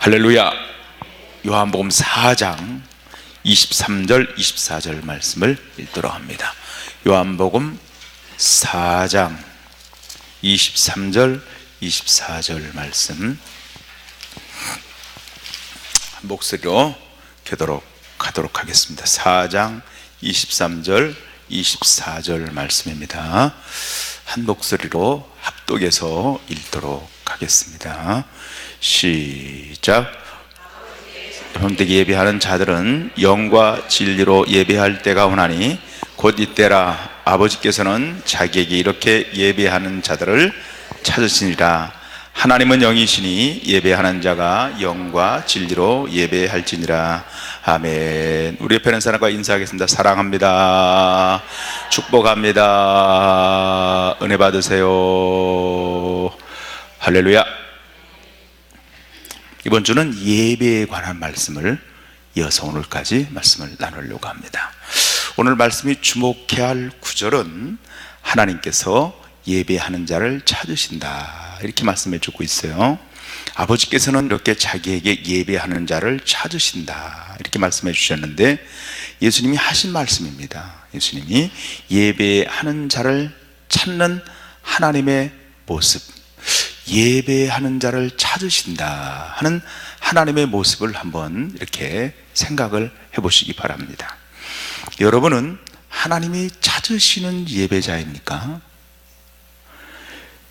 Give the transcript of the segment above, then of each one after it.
할렐루야. 요한복음 4장 23절 24절 말씀을 읽도록 합니다. 요한복음 4장 23절 24절 말씀 목소리로 교독하도록 하겠습니다. 4장 23절 24절 말씀입니다. 한 목소리로 합독해서 읽도록 하겠습니다. 시작. 본때기 예배하는 자들은 영과 진리로 예배할 때가 오나니 곧 이때라. 아버지께서는 자기에게 이렇게 예배하는 자들을 찾으시니라. 하나님은 영이시니 예배하는 자가 영과 진리로 예배할지니라. 아멘. 우리 옆에 있는 사람과 인사하겠습니다. 사랑합니다. 축복합니다. 은혜 받으세요. 할렐루야. 이번 주는 예배에 관한 말씀을 이어서 오늘까지 말씀을 나누려고 합니다. 오늘 말씀이 주목해야 할 구절은 하나님께서 예배하는 자를 찾으신다, 이렇게 말씀해 주고 있어요. 아버지께서는 이렇게 자기에게 예배하는 자를 찾으신다, 이렇게 말씀해 주셨는데 예수님이 하신 말씀입니다. 예수님이 예배하는 자를 찾는 하나님의 모습, 예배하는 자를 찾으신다 하는 하나님의 모습을 한번 이렇게 생각을 해보시기 바랍니다. 여러분은 하나님이 찾으시는 예배자입니까?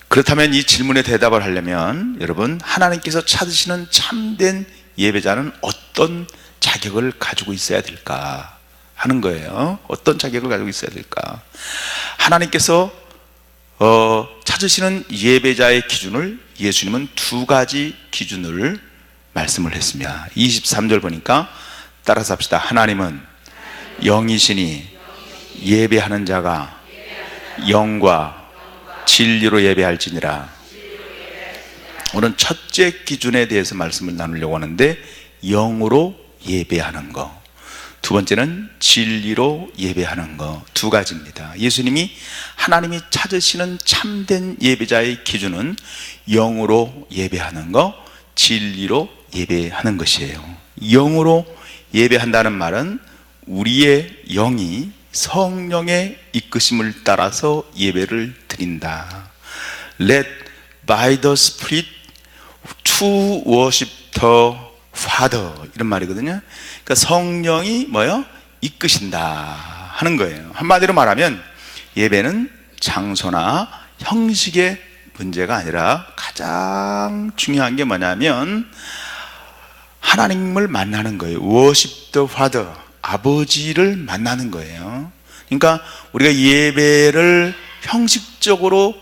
그렇다면 이 질문에 대답을 하려면 여러분, 하나님께서 찾으시는 참된 예배자는 어떤 자격을 가지고 있어야 될까 하는 거예요. 어떤 자격을 가지고 있어야 될까? 하나님께서 찾으시는 예배자의 기준을 예수님은 두 가지 기준을 말씀을 했습니다. 23절 보니까 따라서 합시다. 하나님은 영이시니 예배하는 자가 영과 진리로 예배할지니라. 오늘 첫째 기준에 대해서 말씀을 나누려고 하는데, 영으로 예배하는 거, 두 번째는 진리로 예배하는 거, 두 가지입니다. 예수님이 하나님이 찾으시는 참된 예배자의 기준은 영으로 예배하는 거, 진리로 예배하는 것이에요. 영으로 예배한다는 말은 우리의 영이 성령의 이끄심을 따라서 예배를 드린다. Let by the Spirit to worship the Father, 이런 말이거든요. 그러니까 성령이 뭐요? 이끄신다 하는 거예요. 한마디로 말하면 예배는 장소나 형식의 문제가 아니라 가장 중요한 게 뭐냐면 하나님을 만나는 거예요. Worship the Father, 아버지를 만나는 거예요. 그러니까 우리가 예배를 형식적으로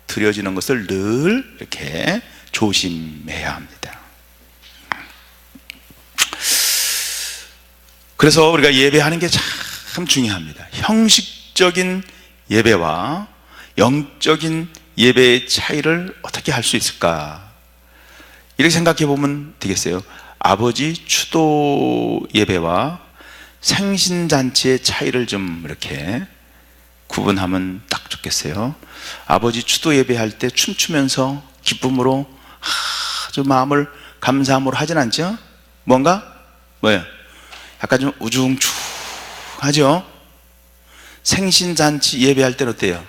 드려지는 것을 늘 이렇게 조심해야 합니다. 그래서 우리가 예배하는 게 참 중요합니다. 형식적인 예배와 영적인 예배의 차이를 어떻게 할 수 있을까? 이렇게 생각해 보면 되겠어요. 아버지 추도 예배와 생신잔치의 차이를 좀 이렇게 구분하면 딱 좋겠어요. 아버지 추도 예배할 때 춤추면서 기쁨으로 아주 마음을 감사함으로 하진 않죠? 뭔가? 뭐예요? 약간 좀 우중충하죠? 생신잔치 예배할 때는 어때요?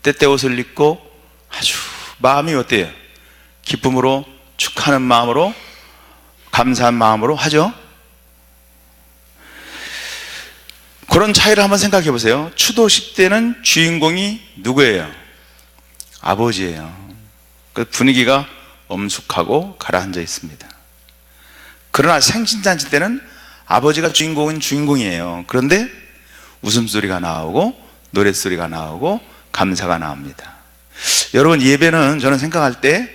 때때옷을 입고 아주 마음이 어때요? 기쁨으로 축하하는 마음으로, 감사한 마음으로 하죠? 그런 차이를 한번 생각해 보세요. 추도식 때는 주인공이 누구예요? 아버지예요. 그 분위기가 엄숙하고 가라앉아 있습니다. 그러나 생신잔치 때는 아버지가 주인공은 주인공이에요. 그런데 웃음소리가 나오고 노랫소리가 나오고 감사가 나옵니다. 여러분, 예배는 저는 생각할 때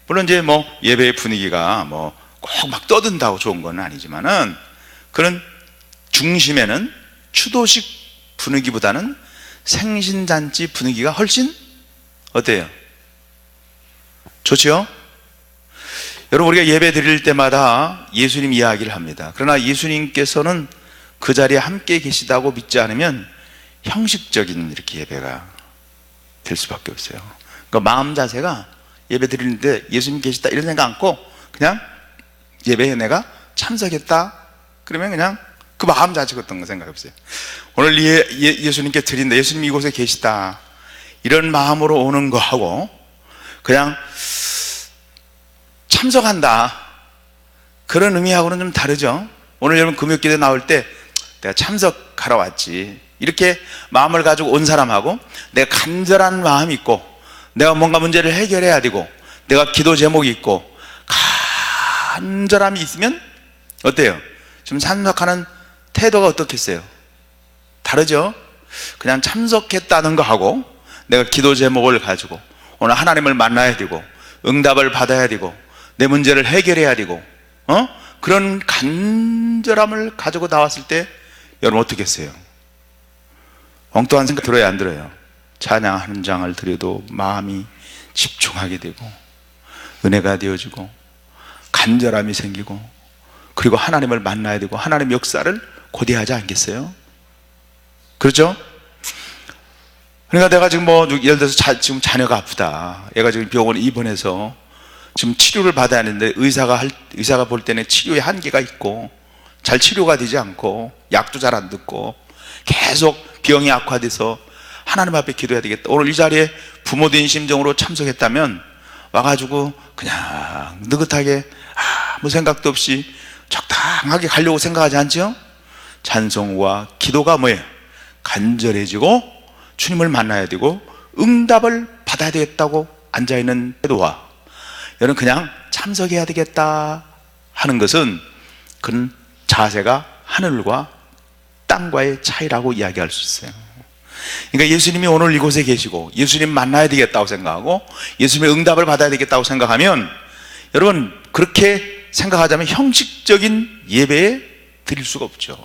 물론 이제 뭐 예배의 분위기가 뭐 꼭 막 떠든다고 좋은 건 아니지만은 그런 중심에는 추도식 분위기보다는 생신잔치 분위기가 훨씬 어때요? 좋죠? 여러분, 우리가 예배 드릴 때마다 예수님 이야기를 합니다. 그러나 예수님께서는 그 자리에 함께 계시다고 믿지 않으면 형식적인 이렇게 예배가 될 수밖에 없어요. 그러니까 마음 자세가 예배 드리는데 예수님 계시다 이런 생각 않고 그냥 예배에 내가 참석했다 그러면 그냥 그 마음 자체가 어떤 거 생각해보세요. 오늘 예수님께 드린다, 예수님 이곳에 계시다, 이런 마음으로 오는 거하고 그냥 참석한다 그런 의미하고는 좀 다르죠. 오늘 여러분 금요기도 나올 때 내가 참석하러 왔지 이렇게 마음을 가지고 온 사람하고, 내가 간절한 마음이 있고 내가 뭔가 문제를 해결해야 되고 내가 기도 제목이 있고 간절함이 있으면 어때요? 지금 참석하는 태도가 어떻겠어요? 다르죠? 그냥 참석했다는 거하고 내가 기도 제목을 가지고 오늘 하나님을 만나야 되고 응답을 받아야 되고 내 문제를 해결해야 되고 그런 간절함을 가지고 나왔을 때 여러분 어떻겠어요? 엉뚱한 생각 들어요, 안 들어요? 찬양 한 장을 드려도 마음이 집중하게 되고 은혜가 되어지고 간절함이 생기고 그리고 하나님을 만나야 되고 하나님의 역사를 고대하지 않겠어요? 그렇죠? 그러니까 내가 지금 예를 들어서 지금 자녀가 아프다, 얘가 지금 병원에 입원해서 지금 치료를 받아야 하는데 의사가 볼 때는 치료에 한계가 있고 잘 치료가 되지 않고 약도 잘 안 듣고 계속 병이 악화돼서 하나님 앞에 기도해야 되겠다. 오늘 이 자리에 부모된 심정으로 참석했다면 와가지고 그냥 느긋하게 아무 생각도 없이 적당하게 가려고 생각하지 않죠? 찬송과 기도가 뭐예요? 간절해지고 주님을 만나야 되고 응답을 받아야 되겠다고 앉아있는 태도와 여러분 그냥 참석해야 되겠다 하는 것은 그런 자세가 하늘과 땅과의 차이라고 이야기할 수 있어요. 그러니까 예수님이 오늘 이곳에 계시고 예수님 만나야 되겠다고 생각하고 예수님의 응답을 받아야 되겠다고 생각하면 여러분 그렇게 생각하자면 형식적인 예배에 드릴 수가 없죠.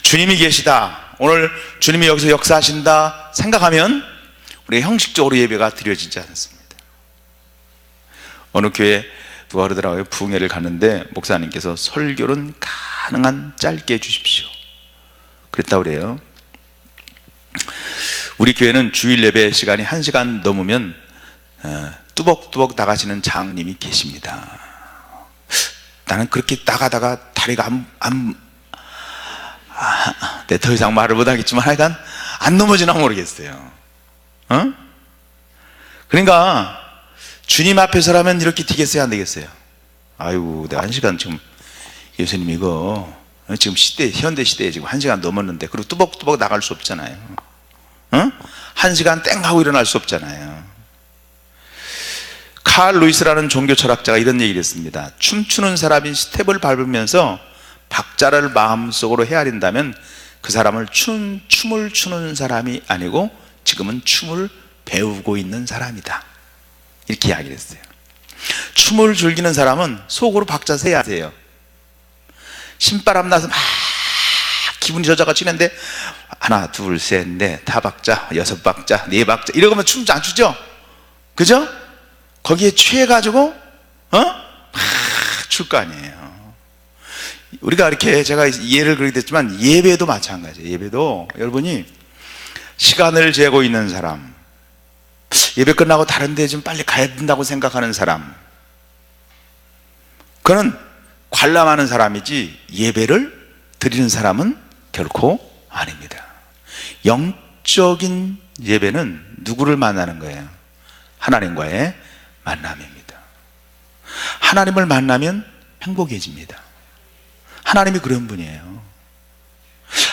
주님이 계시다, 오늘 주님이 여기서 역사하신다 생각하면 우리가 형식적으로 예배가 드려지지 않습니다. 어느 교회 누가 그러더라고요. 부흥회를 갔는데 목사님께서 설교는 가능한 짧게 해주십시오 그랬다고 그래요. 우리 교회는 주일 예배 시간이 1시간 넘으면 뚜벅뚜벅 나가시는 장님이 계십니다. 나는 그렇게 나가다가 다리가 더 이상 말을 못하겠지만 하여간 안 넘어지나 모르겠어요. 그러니까 주님 앞에서라면 이렇게 되겠어요, 안 되겠어요? 아이고, 내가 1시간 지금 예수님 이거 지금 현대 시대에 지금 1시간 넘었는데 그리고 뚜벅뚜벅 나갈 수 없잖아요. 1시간 땡 하고 일어날 수 없잖아요. 칼 루이스라는 종교 철학자가 이런 얘기를 했습니다. 춤추는 사람이 스텝을 밟으면서 박자를 마음속으로 헤아린다면 그 사람을 춤을 추는 사람이 아니고 지금은 춤을 배우고 있는 사람이다, 이렇게 이야기를 했어요. 춤을 즐기는 사람은 속으로 박자 세야 돼요. 신바람 나서 막 기분이 저자가 치는데 하나 둘 셋 넷 다 박자, 6박자, 4박자 이러면 춤 안 추죠? 그죠? 거기에 취해가지고 막 출 거 아니에요. 우리가 이렇게 제가 예를 그렇게 됐지만 예배도 마찬가지예요. 예배도 여러분이 시간을 재고 있는 사람, 예배 끝나고 다른 데 좀 빨리 가야 된다고 생각하는 사람, 그는 관람하는 사람이지 예배를 드리는 사람은 결코 아닙니다. 영적인 예배는 누구를 만나는 거예요? 하나님과의 만남입니다. 하나님을 만나면 행복해집니다. 하나님이 그런 분이에요.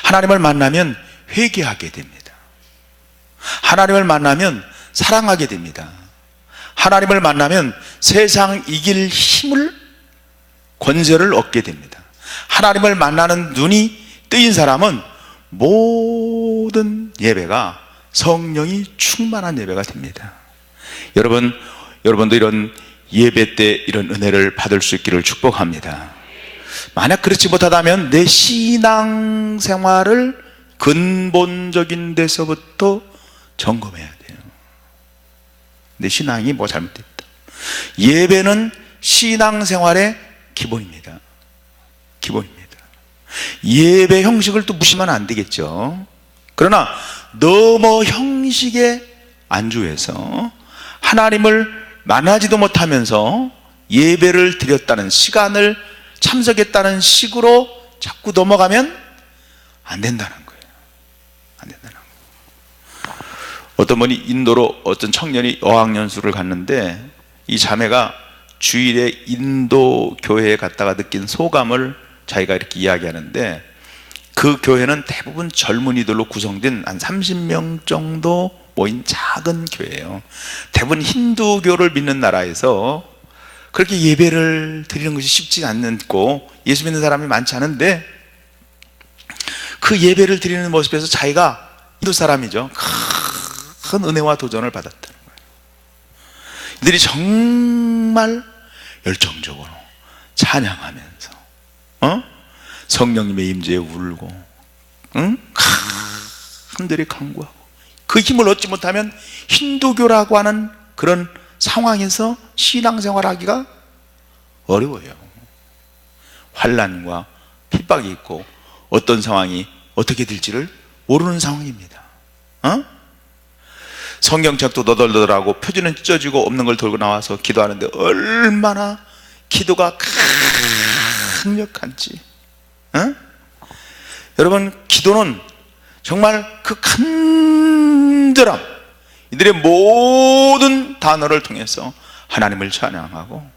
하나님을 만나면 회개하게 됩니다. 하나님을 만나면 사랑하게 됩니다. 하나님을 만나면 세상 이길 힘을, 권세를 얻게 됩니다. 하나님을 만나는 눈이 뜨인 사람은 모든 예배가 성령이 충만한 예배가 됩니다. 여러분도 이런 예배 때 이런 은혜를 받을 수 있기를 축복합니다. 만약 그렇지 못하다면 내 신앙생활을 근본적인 데서부터 점검해야 돼요. 내 신앙이 뭐 잘못됐다. 예배는 신앙생활의 기본입니다. 기본입니다. 예배 형식을 또 무시하면 안 되겠죠. 그러나 너무 형식에 안주해서 하나님을 만나지도 못하면서 예배를 드렸다는 시간을 참석했다는 식으로 자꾸 넘어가면 안 된다는 거예요. 안 된다는 거예요. 어떤 분이 인도로 어떤 청년이 어학연수를 갔는데 이 자매가 주일에 인도 교회에 갔다가 느낀 소감을 자기가 이렇게 이야기하는데, 그 교회는 대부분 젊은이들로 구성된 한 30명 정도 모인 작은 교회예요. 대부분 힌두교를 믿는 나라에서 그렇게 예배를 드리는 것이 쉽지 않고 예수 믿는 사람이 많지 않은데, 그 예배를 드리는 모습에서 자기가 인도 사람이죠, 큰 은혜와 도전을 받았다는 거예요. 이들이 정말 열정적으로 찬양하면서 성령님의 임재에 울고 간절히 간구하고, 그 힘을 얻지 못하면 힌두교라고 하는 그런 상황에서 신앙생활하기가 어려워요. 환난과 핍박이 있고 어떤 상황이 어떻게 될지를 모르는 상황입니다. 성경책도 너덜너덜하고 표지는 찢어지고 없는 걸 들고 나와서 기도하는데 얼마나 기도가 강력한지. 여러분, 기도는 정말 그 간절함, 이들의 모든 단어를 통해서 하나님을 찬양하고,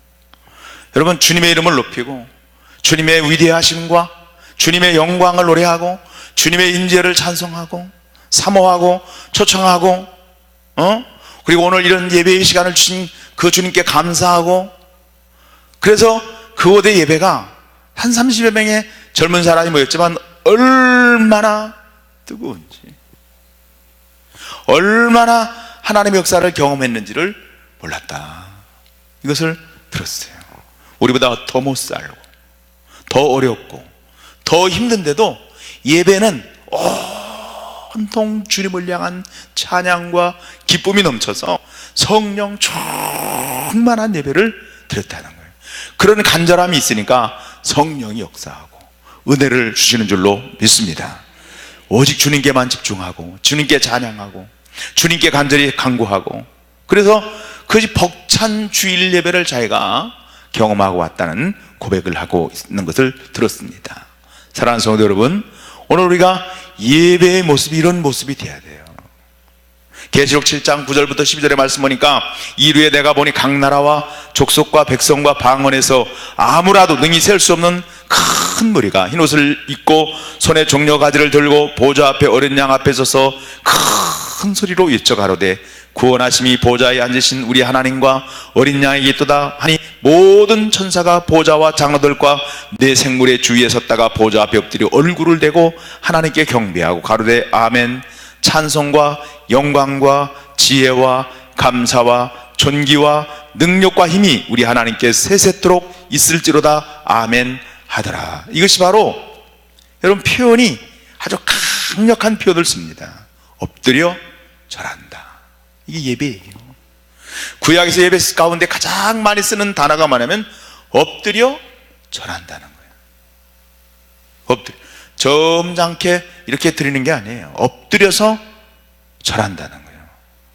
여러분, 주님의 이름을 높이고 주님의 위대하심과 주님의 영광을 노래하고 주님의 인재를 찬송하고 사모하고 초청하고, 그리고 오늘 이런 예배의 시간을 주신 그 주님께 감사하고, 그래서 그곳의 예배가 한 30여 명의 젊은 사람이 모였지만 얼마나 뜨거운지, 얼마나 하나님의 역사를 경험했는지를 몰랐다, 이것을 들었어요. 우리보다 더 못 살고 더 어렵고 더 힘든데도 예배는 온통 주님을 향한 찬양과 기쁨이 넘쳐서 성령 충만한 예배를 드렸다는 거예요. 그런 간절함이 있으니까 성령이 역사하고 은혜를 주시는 줄로 믿습니다. 오직 주님께만 집중하고 주님께 찬양하고 주님께 간절히 간구하고, 그래서 그 벅찬 주일 예배를 자기가 경험하고 왔다는 고백을 하고 있는 것을 들었습니다. 사랑하는 성도 여러분, 오늘 우리가 예배의 모습이 이런 모습이 돼야 돼요. 계시록 7장 9절부터 12절의 말씀 보니까, 이루에 내가 보니 각 나라와 족속과 백성과 방언에서 아무라도 능히 셀 수 없는 큰 무리가 흰 옷을 입고 손에 종려 가지를 들고 보좌 앞에 어린 양 앞에 서서 큰 소리로 외쳐가로되, 구원하심이 보좌에 앉으신 우리 하나님과 어린 양에게 있도다 하니, 모든 천사가 보좌와 장로들과 내 생물의 주위에 섰다가 보좌 앞에 엎드려 얼굴을 대고 하나님께 경배하고 가로되 아멘. 찬송과 영광과 지혜와 감사와 존귀와 능력과 힘이 우리 하나님께 세세토록 있을지로다 아멘 하더라. 이것이 바로 여러분 표현이 아주 강력한 표현을 씁니다. 엎드려 절한다. 이게 예배예요. 구약에서 예배 가운데 가장 많이 쓰는 단어가 뭐냐면 엎드려 절한다는 거예요. 엎드려, 점잖게 이렇게 드리는 게 아니에요. 엎드려서 절한다는 거예요.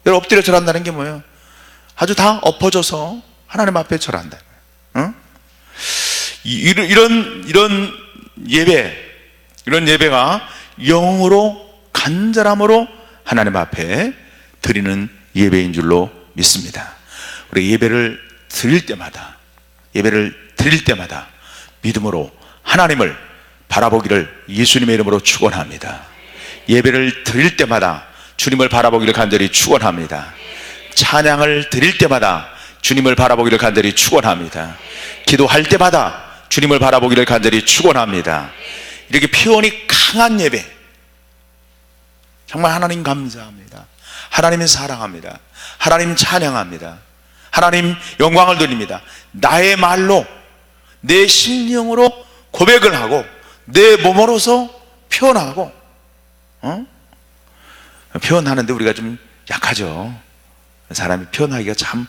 여러분, 엎드려 절한다는 게 뭐예요? 아주 다 엎어져서 하나님 앞에 절한다는 거예요. 이런 예배가 영으로 간절함으로 하나님 앞에 드리는 예배인 줄로 믿습니다. 우리 예배를 드릴 때마다 믿음으로 하나님을 바라보기를 예수님의 이름으로 축원합니다. 예배를 드릴 때마다 주님을 바라보기를 간절히 축원합니다. 찬양을 드릴 때마다 주님을 바라보기를 간절히 축원합니다. 기도할 때마다 주님을 바라보기를 간절히 축원합니다. 이렇게 표현이 강한 예배, 정말 하나님 감사합니다. 하나님 사랑합니다. 하나님 찬양합니다. 하나님 영광을 드립니다. 나의 말로 내 심령으로 고백을 하고 내 몸으로서 표현하고, 표현하는데 우리가 좀 약하죠. 사람이 표현하기가 참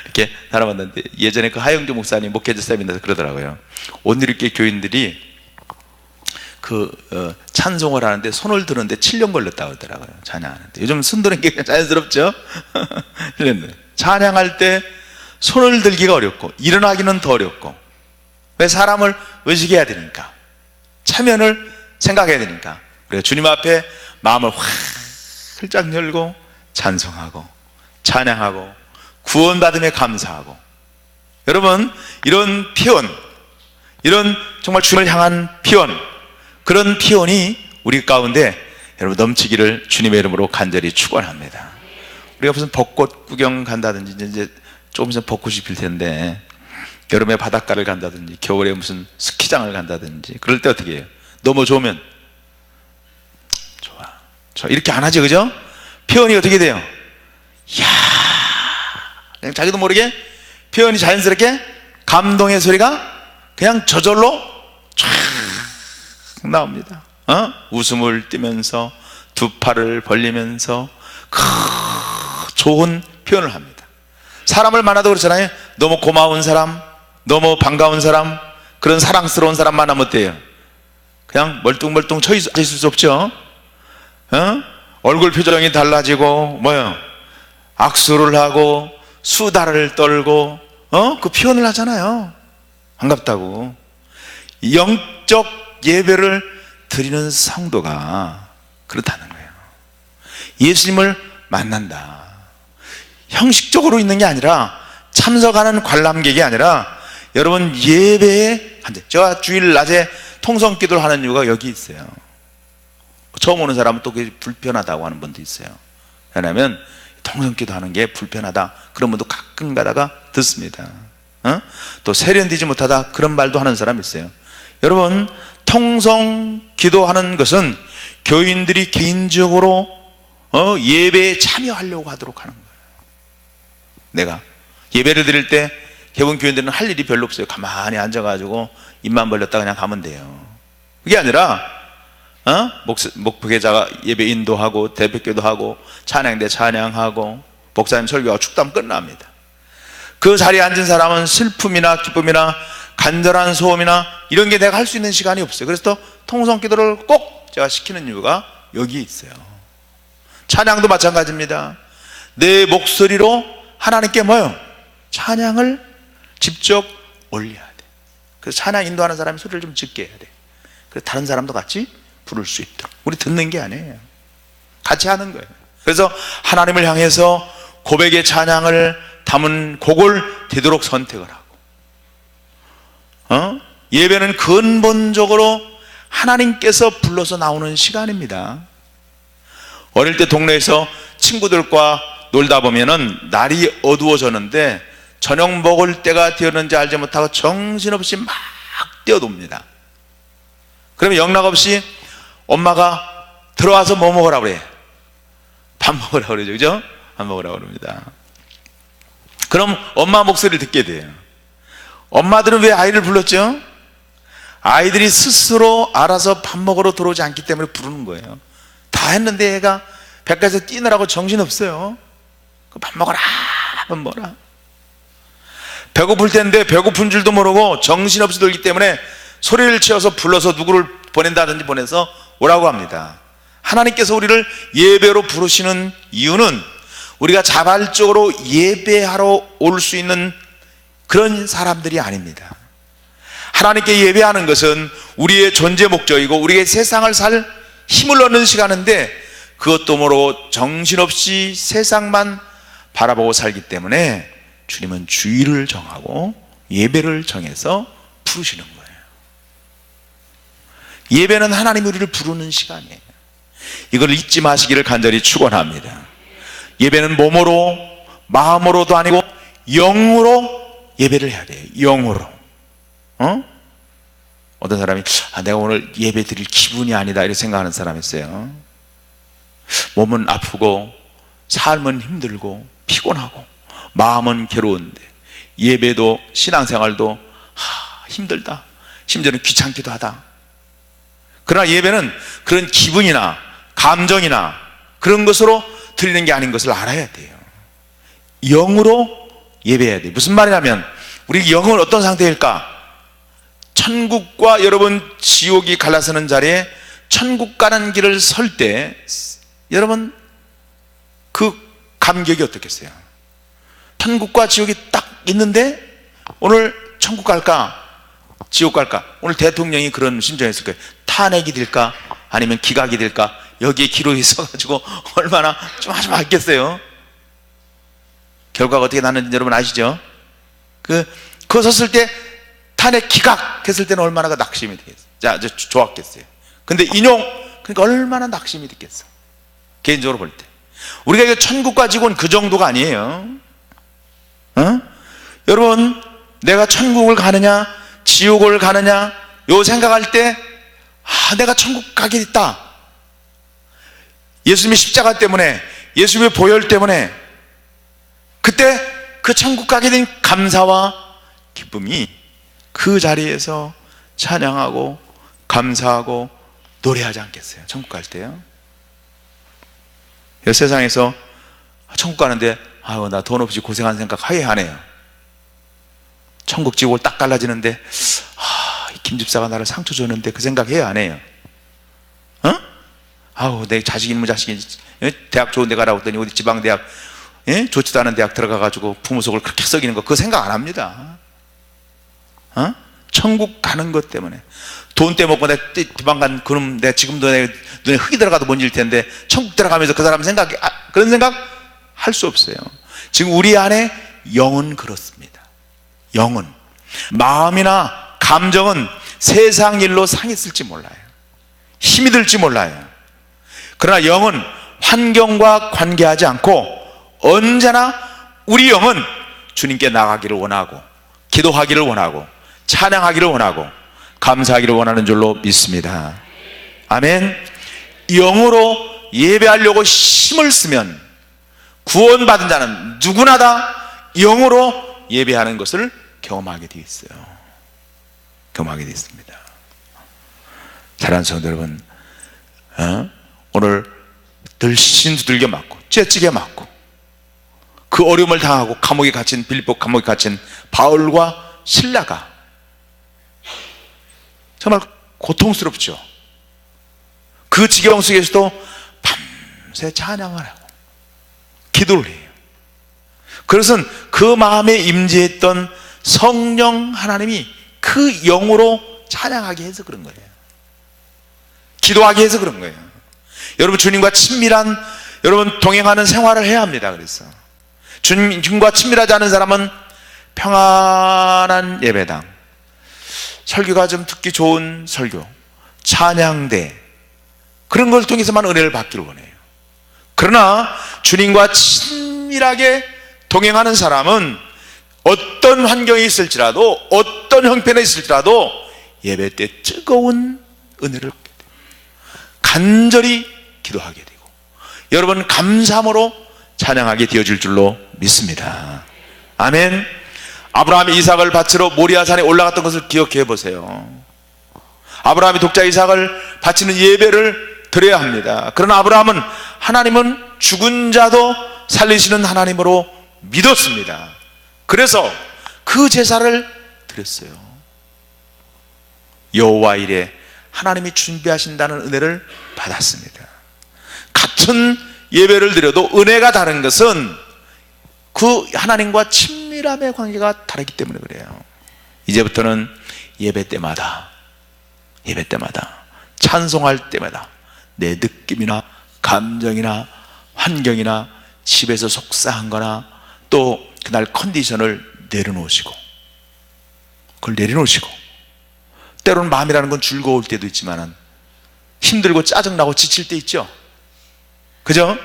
이렇게 살아봤는데, 예전에 그 하영조 목사님 목회자 세미나에서 그러더라고요. 오늘 이렇게 교인들이 찬송을 하는데 손을 드는데 7년 걸렸다고 하더라고요. 찬양하는데. 요즘 손 드는 게 자연스럽죠? 찬양할 때 손을 들기가 어렵고 일어나기는 더 어렵고. 왜? 사람을 의식해야 되니까, 체면을 생각해야 되니까. 그래서 주님 앞에 마음을 활짝 열고 찬송하고 찬양하고 구원받음에 감사하고. 여러분, 이런 피언, 이런 정말 주님을 향한 피언, 그런 피언이 우리 가운데 여러분 넘치기를 주님의 이름으로 간절히 축원합니다. 우리가 무슨 벚꽃 구경 간다든지, 이제 조금 있으면 벚꽃이 필 텐데, 여름에 바닷가를 간다든지 겨울에 무슨 스키장을 간다든지, 그럴 때 어떻게 해요? 너무 좋으면 좋아 이렇게 안 하죠, 그죠? 표현이 어떻게 돼요? 이야, 그냥 자기도 모르게 표현이 자연스럽게 감동의 소리가 그냥 저절로 쫙 나옵니다. 웃음을 띠면서 두 팔을 벌리면서 좋은 표현을 합니다. 사람을 만나도 그렇잖아요. 너무 고마운 사람, 너무 반가운 사람, 그런 사랑스러운 사람 만나면 어때요? 그냥 멀뚱멀뚱 쳐 있을 수 없죠. 얼굴 표정이 달라지고 악수를 하고 수다를 떨고 그 표현을 하잖아요. 반갑다고. 영적 예배를 드리는 성도가 그렇다는 거예요. 예수님을 만난다. 형식적으로 있는 게 아니라, 참석하는 관람객이 아니라, 여러분 예배에 제가 주일 낮에 통성기도를 하는 이유가 여기 있어요. 처음 오는 사람은 또 그게 불편하다고 하는 분도 있어요. 왜냐하면 통성기도 하는 게 불편하다, 그런 분도 가끔 가다가 듣습니다. 또 세련되지 못하다, 그런 말도 하는 사람이 있어요. 여러분, 통성기도 하는 것은 교인들이 개인적으로 예배에 참여하려고 하도록 하는 거예요. 내가 예배를 드릴 때 대부분 교인들은 할 일이 별로 없어요. 가만히 앉아가지고 입만 벌렸다 그냥 가면 돼요. 그게 아니라 목회자가 예배 인도하고 대표기도 하고 찬양대 찬양하고 목사님 설교하고 축도하면 끝납니다. 그 자리에 앉은 사람은 슬픔이나 기쁨이나 간절한 소음이나 이런 게 내가 할 수 있는 시간이 없어요. 그래서 또 통성기도를 꼭 제가 시키는 이유가 여기에 있어요. 찬양도 마찬가지입니다. 내 목소리로 하나님께 찬양을 직접 올려야 돼. 그래서 찬양 인도하는 사람이 소리를 좀 적게 해야 돼. 그래서 다른 사람도 같이 부를 수 있도록. 우리 듣는 게 아니에요, 같이 하는 거예요. 그래서 하나님을 향해서 고백의 찬양을 담은 곡을 되도록 선택을 하고, 예배는 근본적으로 하나님께서 불러서 나오는 시간입니다. 어릴 때 동네에서 친구들과 놀다 보면은 날이 어두워졌는데 저녁 먹을 때가 되었는지 알지 못하고 정신없이 막 뛰어놉니다. 그러면 영락없이 엄마가 들어와서 뭐 먹으라 그래? 밥 먹으라 그러죠, 그죠? 밥 먹으라 그럽니다. 그럼 엄마 목소리를 듣게 돼요. 엄마들은 왜 아이를 불렀죠? 아이들이 스스로 알아서 밥 먹으러 들어오지 않기 때문에 부르는 거예요. 다 했는데 애가 백화에서 뛰느라고 정신없어요. 밥 먹어라, 밥 먹어라. 배고플 텐데 배고픈 줄도 모르고 정신없이 돌기 때문에 소리를 치어서 불러서 누구를 보낸다든지 보내서 오라고 합니다. 하나님께서 우리를 예배로 부르시는 이유는 우리가 자발적으로 예배하러 올 수 있는 그런 사람들이 아닙니다. 하나님께 예배하는 것은 우리의 존재 목적이고 우리의 세상을 살 힘을 얻는 시간인데, 그것도 모르고 정신없이 세상만 바라보고 살기 때문에 주님은 주일을 정하고 예배를 정해서 부르시는 거예요. 예배는 하나님 우리를 부르는 시간이에요. 이걸 잊지 마시기를 간절히 축원합니다. 예배는 몸으로 마음으로도 아니고 영으로 예배를 해야 돼요. 영으로. 어떤 사람이 내가 오늘 예배 드릴 기분이 아니다 이렇게 생각하는 사람이 있어요. 몸은 아프고 삶은 힘들고 피곤하고 마음은 괴로운데 예배도 신앙생활도 힘들다, 심지어는 귀찮기도 하다. 그러나 예배는 그런 기분이나 감정이나 그런 것으로 드리는 게 아닌 것을 알아야 돼요. 영으로 예배해야 돼요. 무슨 말이냐면 우리 영은 어떤 상태일까? 천국과 여러분 지옥이 갈라서는 자리에 천국 가는 길을 설 때 여러분 그 감격이 어떻겠어요? 천국과 지옥이 딱 있는데 오늘 천국 갈까 지옥 갈까? 오늘 대통령이 그런 심정이었을 거예요. 탄핵이 될까 아니면 기각이 될까? 여기에 기록이 있어가지고 얼마나 좀 하지 말겠어요. 결과가 어떻게 났는지 여러분 아시죠? 그거 섰을 때 탄핵 기각했을 때는 얼마나 낙심이 되겠어요. 자, 좋았겠어요. 근데 인용, 그러니까 얼마나 낙심이 됐겠어. 개인적으로 볼 때. 우리가 이거 천국 가지고는 그 정도가 아니에요. 여러분, 내가 천국을 가느냐, 지옥을 가느냐, 요 생각할 때, 내가 천국 가게 됐다. 예수님의 십자가 때문에, 예수님의 보혈 때문에, 그때 그 천국 가게 된 감사와 기쁨이 그 자리에서 찬양하고, 감사하고, 노래하지 않겠어요? 천국 갈 때요. 세상에서 천국 가는데 나 돈 없이 고생하는 생각 하게 하네요. 천국 지옥을 딱 갈라지는데 김 집사가 나를 상처 줬는데 그 생각 해야 안 해요? 내 자식 이놈의 자식이 대학 좋은 데 가라고 했더니 어디 지방대학 좋지도 않은 대학 들어가가지고 부모 속을 그렇게 썩이는 거 그거 생각 안 합니다. 천국 가는 것 때문에 돈 떼먹고 내 도망간 그놈 내가 지금도 내 눈에 흙이 들어가도 못 질 텐데 천국 들어가면서 그 사람 생각 그런 생각 할 수 없어요. 지금 우리 안에 영은 그렇습니다. 영은 마음이나 감정은 세상 일로 상했을지 몰라요. 힘이 들지 몰라요. 그러나 영은 환경과 관계하지 않고 언제나 우리 영은 주님께 나가기를 원하고 기도하기를 원하고 찬양하기를 원하고 감사하기를 원하는 줄로 믿습니다. 아멘. 영으로 예배하려고 힘을 쓰면 구원받은 자는 누구나 다 영으로 예배하는 것을 경험하게 되어 있어요. 경험하게 되어 있습니다. 사랑하는 성도 여러분, 오늘 늘 신두들겨 맞고 째찌게 맞고 그 어려움을 당하고 감옥에 갇힌 빌립보 감옥에 갇힌 바울과 실라가 정말 고통스럽죠. 그 지경 속에서도 밤새 찬양을 하고 기도를 해요. 그것은 그 마음에 임재했던 성령 하나님이 그 영으로 찬양하게 해서 그런 거예요. 기도하게 해서 그런 거예요. 여러분, 주님과 친밀한 여러분 동행하는 생활을 해야 합니다. 그래서 주님과 친밀하지 않은 사람은 평안한 예배당, 설교가 좀 듣기 좋은 설교, 찬양대 그런 걸 통해서만 은혜를 받기를 원해요. 그러나 주님과 친밀하게 동행하는 사람은 어떤 환경이 있을지라도 어떤 형편에 있을지라도 예배 때 뜨거운 은혜를 받게 돼요. 간절히 기도하게 되고 여러분 감사함으로 찬양하게 되어질 줄로 믿습니다. 아멘. 아브라함이 이삭을 바치러 모리아산에 올라갔던 것을 기억해 보세요. 아브라함이 독자 이삭을 바치는 예배를 드려야 합니다. 그러나 아브라함은 하나님은 죽은 자도 살리시는 하나님으로 믿었습니다. 그래서 그 제사를 드렸어요. 여호와 일에 하나님이 준비하신다는 은혜를 받았습니다. 같은 예배를 드려도 은혜가 다른 것은 그 하나님과 친밀함의 관계가 다르기 때문에 그래요. 이제부터는 예배 때마다 찬송할 때마다 내 느낌이나 감정이나 환경이나 집에서 속상한 거나 또 그날 컨디션을 내려놓으시고 그걸 내려놓으시고 때로는 마음이라는 건 즐거울 때도 있지만 힘들고 짜증나고 지칠 때 있죠. 그죠?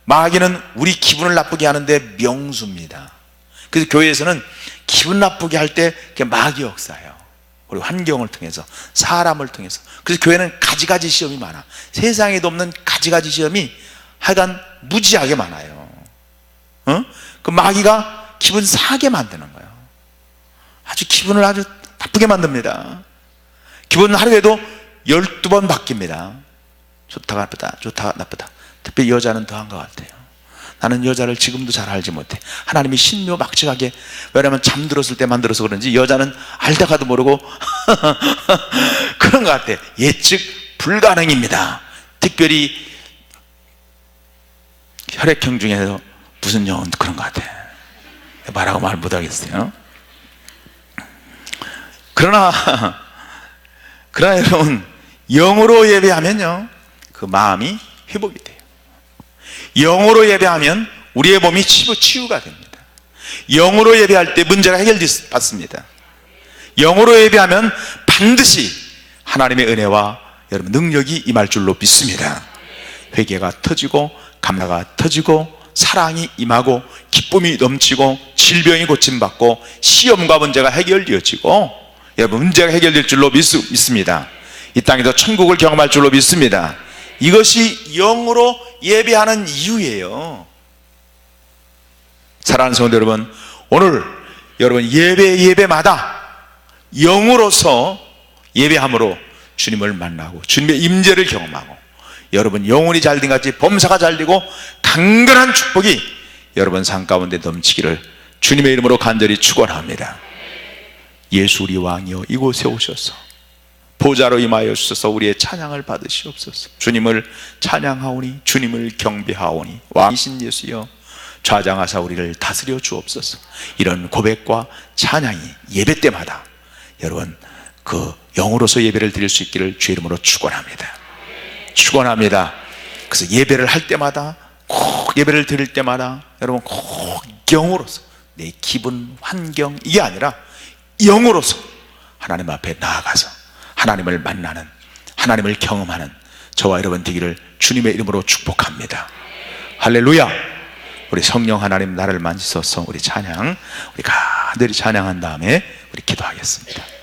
마귀는 우리 기분을 나쁘게 하는데 명수입니다. 그래서 교회에서는 기분 나쁘게 할 때 마귀 역사예요. 우리 환경을 통해서 사람을 통해서. 그래서 교회는 가지가지 시험이 많아. 세상에도 없는 가지가지 시험이 하여간 무지하게 많아요. 그 마귀가 기분 상하게 만드는 거예요. 아주 기분을 아주 나쁘게 만듭니다. 기분 하루에도 12번 바뀝니다. 좋다가 나쁘다, 좋다가 나쁘다. 특히 여자는 더한 것 같아요. 나는 여자를 지금도 잘 알지 못해. 하나님이 신묘막측하게, 왜냐하면 잠들었을 때 만들어서 그런지 여자는 알다가도 모르고 그런 것 같아. 예측 불가능입니다. 특별히 혈액형 중에서 무슨 영은 그런 것 같아. 말하고 말 못하겠어요. 그러나 여러분, 영으로 예배하면요, 그 마음이 회복이 돼요. 영으로 예배하면 우리의 몸이 치유가 됩니다. 영으로 예배할 때 문제가 해결받습니다. 영으로 예배하면 반드시 하나님의 은혜와 여러분 능력이 임할 줄로 믿습니다. 회개가 터지고 감사가 터지고 사랑이 임하고 기쁨이 넘치고 질병이 고침받고 시험과 문제가 해결되어지고 여러분 문제가 해결될 줄로 믿습니다. 이 땅에서 천국을 경험할 줄로 믿습니다. 이것이 영으로 예배하는 이유예요. 사랑하는 성도 여러분, 오늘 여러분 예배마다 영으로서 예배함으로 주님을 만나고 주님의 임재를 경험하고 여러분 영혼이 잘된 같이 범사가 잘되고 강건한 축복이 여러분 삶 가운데 넘치기를 주님의 이름으로 간절히 축원합니다. 예수 우리 왕이여 이곳에 오셔서 보좌로 임하여 주셔서 우리의 찬양을 받으시옵소서. 주님을 찬양하오니 주님을 경배하오니 왕이신 예수여 좌장하사 우리를 다스려 주옵소서. 이런 고백과 찬양이 예배 때마다 여러분 그 영으로서 예배를 드릴 수 있기를 주의 이름으로 축원합니다. 축원합니다. 그래서 예배를 할 때마다 꼭 예배를 드릴 때마다 여러분 꼭 영으로서 내 기분 환경 이게 아니라 영으로서 하나님 앞에 나아가서 하나님을 만나는 하나님을 경험하는 저와 여러분 되기를 주님의 이름으로 축복합니다. 할렐루야. 우리 성령 하나님 나를 만지소서. 우리 찬양 우리 간절히 찬양한 다음에 우리 기도하겠습니다.